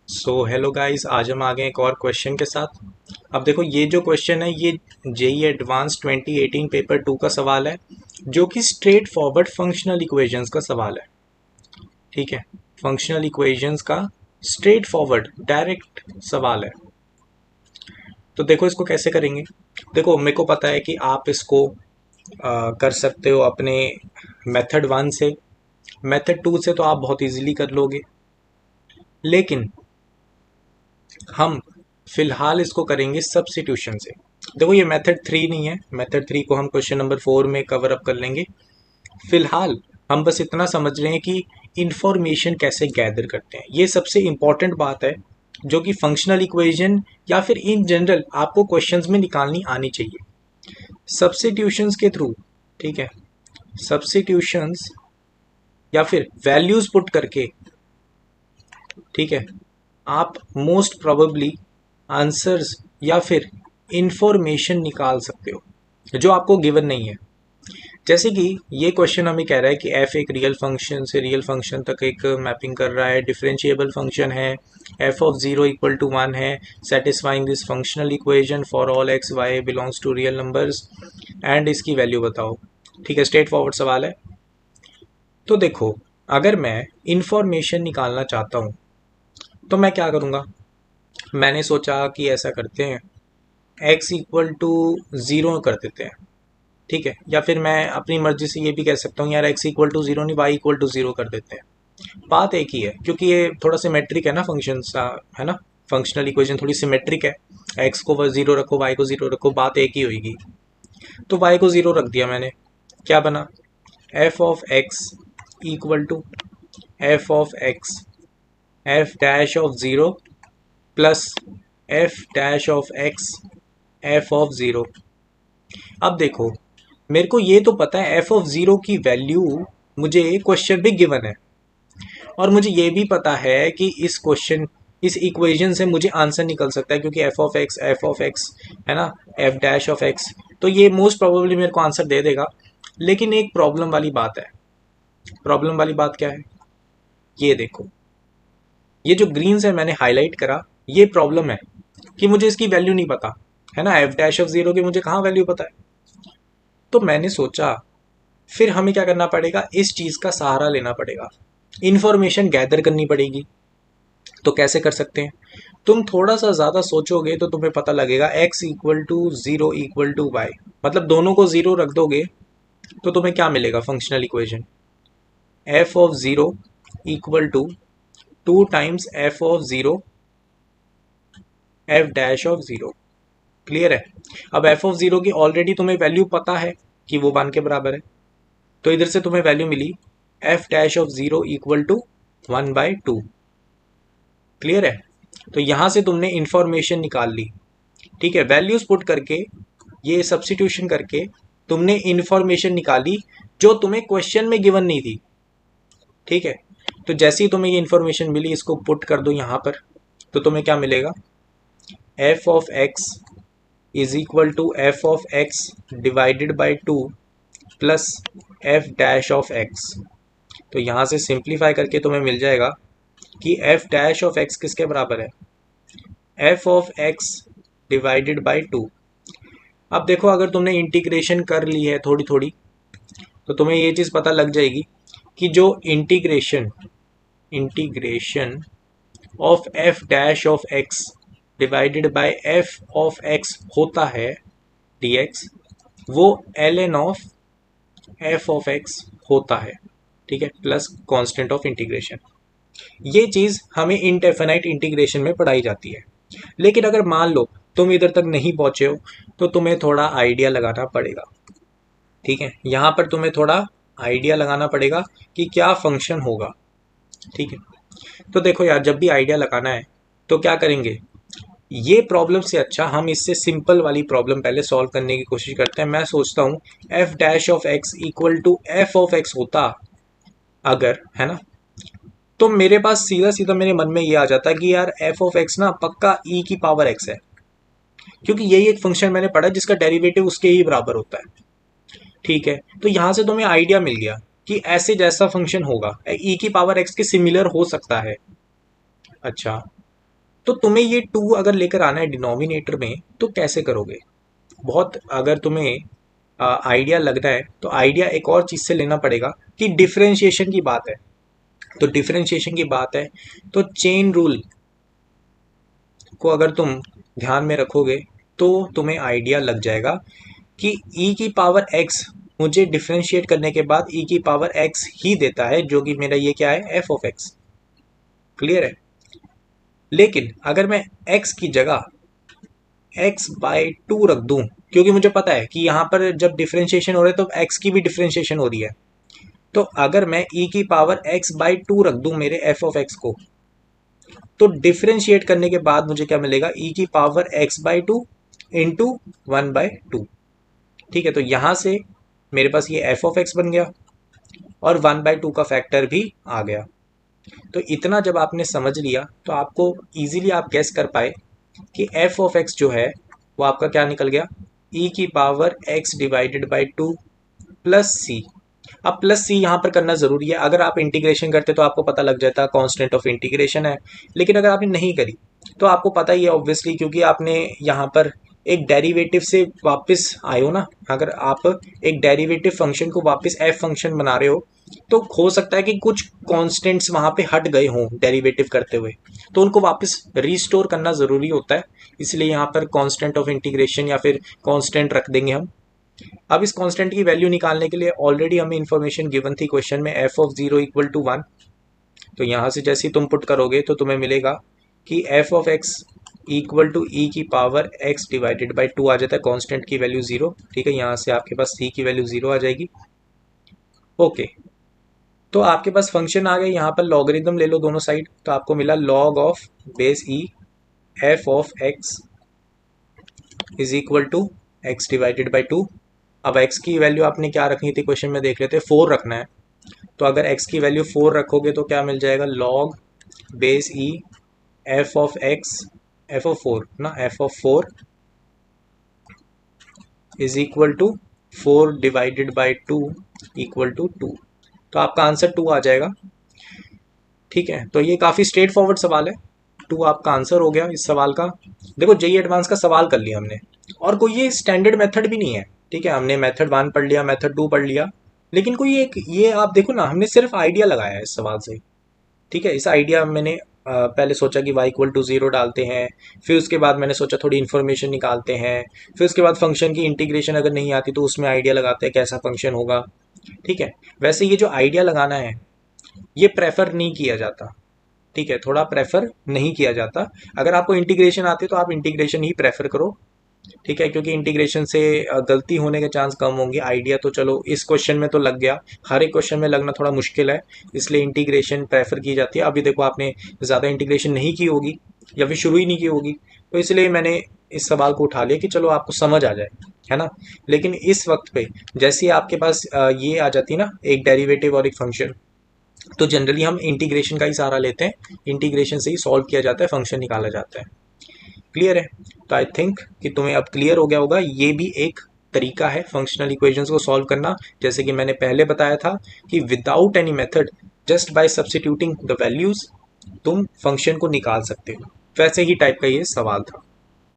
Hello guys, आज हम आ गए एक और क्वेश्चन के साथ। अब देखो, ये जो क्वेश्चन है ये जेई एडवांस 2018 पेपर 2 का सवाल है, जो कि स्ट्रेट फॉरवर्ड फंक्शनल इक्वेशंस का सवाल है। ठीक है, फंक्शनल इक्वेशंस का स्ट्रेट फॉरवर्ड डायरेक्ट सवाल है। तो देखो इसको कैसे करेंगे। देखो, मेरे को पता है कि आप इसको कर सकते हो अपने मेथड 1 से। मेथड 2 से तो आप बहुत इजीली कर लोगे, लेकिन हम फिलहाल इसको करेंगे सब्स्टिट्यूशन से। देखो, ये मेथड 3 नहीं है, मेथड 3 को हम क्वेश्चन नंबर 4 में कवर अप कर लेंगे। फिलहाल हम बस इतना समझ रहे हैं कि इंफॉर्मेशन कैसे गैदर करते हैं। ये सबसे इंपॉर्टेंट बात है जो कि फंक्शनल इक्वेशन या फिर इन जनरल आपको क्वेश्चंस में निकालनी आनी चाहिए सब्स्टिट्यूशंस के थ्रू। ठीक है, सब्स्टिट्यूशंस या फिर वैल्यूज पुट करके, ठीक है, आप मोस्ट प्रोबेबली आंसर्स या फिर इंफॉर्मेशन निकाल सकते हो जो आपको गिवन नहीं है। जैसे कि ये क्वेश्चन हमें कह रहा है कि एफ एक रियल फंक्शन से रियल फंक्शन तक एक मैपिंग कर रहा है, डिफरेंशिएबल फंक्शन है, एफ ऑफ 0 इक्वल टू 1 है, satisfying this functional equation for all x y belongs to real numbers and इसकी वैल्यू बताओ। ठीक है, स्ट्रेट फॉरवर्ड सवाल है। तो देखो, अगर मैं इंफॉर्मेशन निकालना चाहता हूँ तो मैं क्या करूँगा। मैंने सोचा कि ऐसा करते हैं, x इक्वल टू 0 कर देते हैं। ठीक है, या फिर मैं अपनी मर्जी से ये भी कह सकता हूँ, यार x इक्वल टू 0 नहीं, y इक्वल टू 0 कर देते हैं। बात एक ही है, क्योंकि ये थोड़ा सिमेट्रिक है ना फंक्शन सा, है ना। फंक्शनल इक्वेशन थोड़ी सिमेट्रिक है। x को 0 रखो, y को 0 रखो, बात एक ही होगी। तो y को 0 रख दिया मैंने, क्या बना, f of x equal to f of x f dash of 0 plus f dash of x f of 0। अब देखो, मेरे को ये तो पता है f ऑफ 0 की वैल्यू मुझे क्वेश्चन में गिवन है, और मुझे ये भी पता है कि इस इक्वेशन से मुझे आंसर निकल सकता है, क्योंकि f ऑफ x है ना, f डैश ऑफ x। तो ये मोस्ट प्रोबेबली मेरे को आंसर दे देगा। लेकिन एक प्रॉब्लम वाली बात है। प्रॉब्लम वाली बात क्या है, ये देखो, ये जो ग्रीन से मैंने हाईलाइट करा, ये प्रॉब्लम है कि मुझे इसकी वैल्यू नहीं पता, है ना। f डैश ऑफ 0 की मुझे कहाँ वैल्यू पता है। तो मैंने सोचा फिर हमें क्या करना पड़ेगा, इस चीज का सहारा लेना पड़ेगा, इंफॉर्मेशन गैदर करनी पड़ेगी। तो कैसे कर सकते हैं, तुम थोड़ा सा ज्यादा सोचोगे तो तुम्हें पता लगेगा x equal to 0 equal to y, मतलब दोनों को 0 रख दोगे तो तुम्हें क्या मिलेगा, functional equation f of 0 equal to 2 times f of 0 f dash of 0। Clear है। अब f ऑफ 0 की ऑलरेडी तुम्हें वैल्यू पता है कि वो 1 के बराबर है, तो इधर से तुम्हें वैल्यू मिली f dash of 0 equal to 1/2। Clear है। तो यहां से तुमने इंफॉर्मेशन निकाल ली। ठीक है, वैल्यूज पुट करके, ये सब्स्टिट्यूशन करके तुमने इंफॉर्मेशन निकाली जो तुम्हें क्वेश्चन में गिवन नहीं थी। ठीक है, तो जैसे ही तुम्हें ये इंफॉर्मेशन मिली, इसको पुट कर दो यहां पर, तो तुम्हें क्या मिलेगा, f of x is equal to f of x divided by 2 plus f dash of x। तो यहां से सिंप्लीफाई करके तुम्हें मिल जाएगा कि f डैश ऑफ x किसके बराबर है, f of x divided by 2। अब देखो, अगर तुमने इंटीग्रेशन कर ली है थोड़ी थोड़ी, तो तुम्हें ये चीज़ पता लग जाएगी कि जो integration integration of f dash of x divided by f of x होता है dx, वो ln of f of x होता है। ठीक है, प्लस कांस्टेंट ऑफ इंटीग्रेशन। ये चीज़ हमें इनडेफिनाइट इंटीग्रेशन में पढ़ाई जाती है। लेकिन अगर मान लो तुम इधर तक नहीं पहुंचे हो, तो तुम्हें थोड़ा आइडिया लगाना पड़ेगा। ठीक है, यहां पर तुम्हें थोड़ा आइडिया लगाना पड़ेगा कि क्या फंक्शन होगा। ठीक है, तो देखो यार, जब भी आइडिया लगाना है तो क्या करेंगे, ये प्रॉब्लम से अच्छा हम इससे सिंपल वाली प्रॉब्लम पहले सॉल्व करने की कोशिश करते हैं। मैं सोचता हूँ f dash of x equal to f of x होता अगर, है ना, तो मेरे पास सीधा सीधा मेरे मन में ये आ जाता है कि यार f ऑफ x ना पक्का e की पावर x है, क्योंकि यही एक फंक्शन मैंने पढ़ा जिसका डेरिवेटिव उसके ही बराबर होता है। ठीक है, तो यहां से तुम्हें आइडिया मिल गया कि ऐसे जैसा फंक्शन होगा, e की पावर x के सिमिलर हो सकता है। अच्छा, तो तुम्हें ये 2 अगर लेकर आना है डिनोमिनेटर में तो कैसे करोगे? बहुत अगर तुम्हें आइडिया लगता है तो आइडिया एक और चीज़ से लेना पड़ेगा कि डिफरेंशिएशन की बात है। तो डिफरेंशिएशन की बात है तो चेन रूल को अगर तुम ध्यान में रखोगे तो तुम्हें आइडिया लग जाएगा कि e की पावर x मुझे डिफरेंशिएट करने के बाद e की पावर x ही देता है, जो कि मेरा ये क्या है, f ऑफ x। क्लियर है? लेकिन अगर मैं x की जगह x बाय 2 रख दूं, क्योंकि मुझे पता है कि यहां पर जब डिफरेंशिएशन हो रहा है तो x की भी डिफरेंशिएशन हो रही है, तो अगर मैं e की पावर x बाय 2 रख दूं मेरे f ऑफ x को, तो डिफरेंशिएट करने के बाद मुझे क्या मिलेगा, e की पावर x बाय 2 इंटू 1/2। ठीक है, तो यहां से मेरे पास ये f ऑफ x बन गया और 1/2 का फैक्टर भी आ गया। तो इतना जब आपने समझ लिया तो आपको इजीली आप गेस कर पाए कि f ऑफ x जो है वो आपका क्या निकल गया, e की power x divided by 2 plus C. अब प्लस सी यहाँ पर करना जरूरी है, अगर आप इंटीग्रेशन करते तो आपको पता लग जाता कांस्टेंट ऑफ इंटीग्रेशन है, लेकिन अगर आपने नहीं करी तो आपको पता ही है ऑब्वियसली, क्योंकि आपने यहाँ पर एक डेरिवेटिव से वापस आए हो ना। अगर आप एक डेरिवेटिव फंक्शन को वापस एफ फंक्शन बना रहे हो तो हो सकता है कि कुछ कांस्टेंट्स वहां पे हट गए हों डेरिवेटिव करते हुए, तो उनको वापस रिस्टोर करना जरूरी होता है। इसलिए यहाँ पर कांस्टेंट ऑफ इंटीग्रेशन या फिर कांस्टेंट रख देंगे हम। अब इस कांस्टेंट की वैल्यू निकालने के लिए ऑलरेडी हमें इंफॉर्मेशन गिवन थी क्वेश्चन में, एफ ऑफ 0 इक्वल टू 1। तो यहां से जैसे ही तुम पुट करोगे तो तुम्हें मिलेगा कि f of x equal to e की पावर एक्स डिवाइडेड बाई 2 आ जाता है, कांस्टेंट की वैल्यू 0। ठीक है, यहां से आपके पास सी की वैल्यू 0 आ जाएगी। ओके, तो आपके पास फंक्शन आ गए, यहाँ पर लॉगरिदम ले लो दोनों साइड, तो आपको मिला log of base e f of x is equal to x divided by 2। अब x की वैल्यू आपने क्या रखनी थी क्वेश्चन में, देख लेते हैं, 4 रखना है। तो अगर x की वैल्यू 4 रखोगे तो क्या मिल जाएगा, log base e f of x, f of 4 ना, f of 4 is equal to 4 divided by 2 equal to 2। तो आपका आंसर 2 आ जाएगा। ठीक है, तो ये काफ़ी स्ट्रेट फॉरवर्ड सवाल है, 2 आपका आंसर हो गया इस सवाल का। देखो जेईई एडवांस का सवाल कर लिया हमने, और कोई ये स्टैंडर्ड मेथड भी नहीं है। ठीक है, हमने मेथड 1 पढ़ लिया, मेथड 2 पढ़ लिया, लेकिन कोई एक ये आप देखो ना, हमने सिर्फ आइडिया लगाया है इस सवाल से। ठीक है, इस आइडिया मैंने पहले सोचा कि y इक्वल टू 0 डालते हैं, फिर उसके बाद मैंने सोचा थोड़ी इन्फॉर्मेशन निकालते हैं, फिर उसके बाद फंक्शन की इंटीग्रेशन अगर नहीं आती तो उसमें आइडिया लगाते हैं कैसा फंक्शन होगा। ठीक है, वैसे ये जो आइडिया लगाना है ये प्रेफर नहीं किया जाता। ठीक है, थोड़ा प्रेफर नहीं किया जाता। अगर आपको इंटीग्रेशन आती है तो आप इंटीग्रेशन ही प्रेफर करो। ठीक है, क्योंकि इंटीग्रेशन से गलती होने के चांस कम होंगे। आइडिया तो चलो इस क्वेश्चन में तो लग गया, हर एक क्वेश्चन में लगना थोड़ा मुश्किल है, इसलिए इंटीग्रेशन प्रेफर की जाती है। अभी देखो आपने ज़्यादा इंटीग्रेशन नहीं की होगी या फिर शुरू ही नहीं की होगी, तो इसलिए मैंने इस सवाल को उठा लिया कि चलो आपको समझ आ जाए, है ना। लेकिन इस वक्त पे जैसे ही आपके पास ये आ जाती है ना, एक डेरिवेटिव और एक फंक्शन, तो जनरली हम इंटीग्रेशन का ही सहारा लेते हैं, इंटीग्रेशन से ही सॉल्व किया जाता है, फंक्शन निकाला जाता है। क्लियर है? तो आई थिंक कि तुम्हें अब क्लियर हो गया होगा, ये भी एक तरीका है फंक्शनल इक्वेशंस को सॉल्व करना। जैसे कि मैंने पहले बताया था कि without any method, just by substituting the values तुम फंक्शन को निकाल सकते हो। वैसे ही टाइप का ये सवाल था।